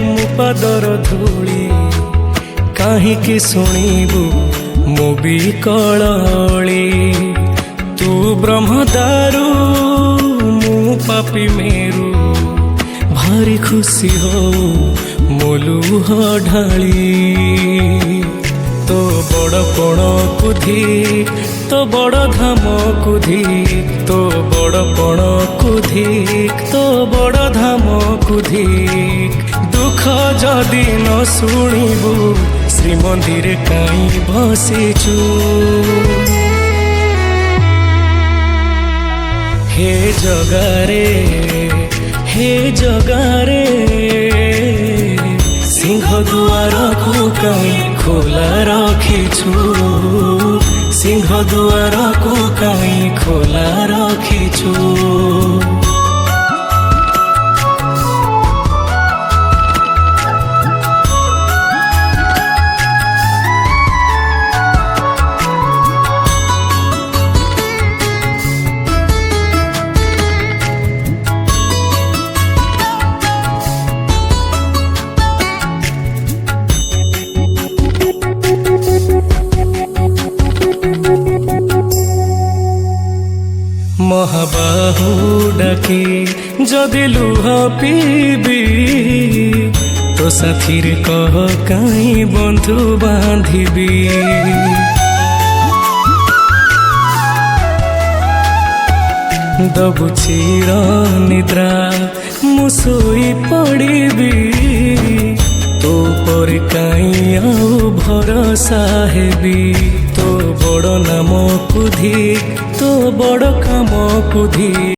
ମୋ ପାଦର ଧୂଳି କାହିଁକି ଶୁଣିବୁ ମୋ ବିକଳଳି। ତୁ ବ୍ରହ୍ମଦାରୁ ମୁଁ ପାପି ମେରୁ ଭାରି ଖୁସି ହଉ ମୋ ଲୁହ ଢାଳି। तो बड़ पण कुधिक तो बड़ धाम कुधिक तो बड़ पण कुधिक तो बड़ धाम कुधिक। दुख जदि न शुणिबु श्रीमंदिर काई बसिचु। हे जगारे सिंह दुआर को कहीं खोला रखिछु। सिंह दुआर को कहीं खोला रखिछु। महाबाहु डाके जदि लुह पीबी तो साथी रे कह कहीं बंधु बांधिबी। दबु चिर निद्रा मु सोई पड़िबी। तो पर कहीं आउ भरोसा हेबी। तो बड़ नाम कुधिक तो बड़ काम कुधिक।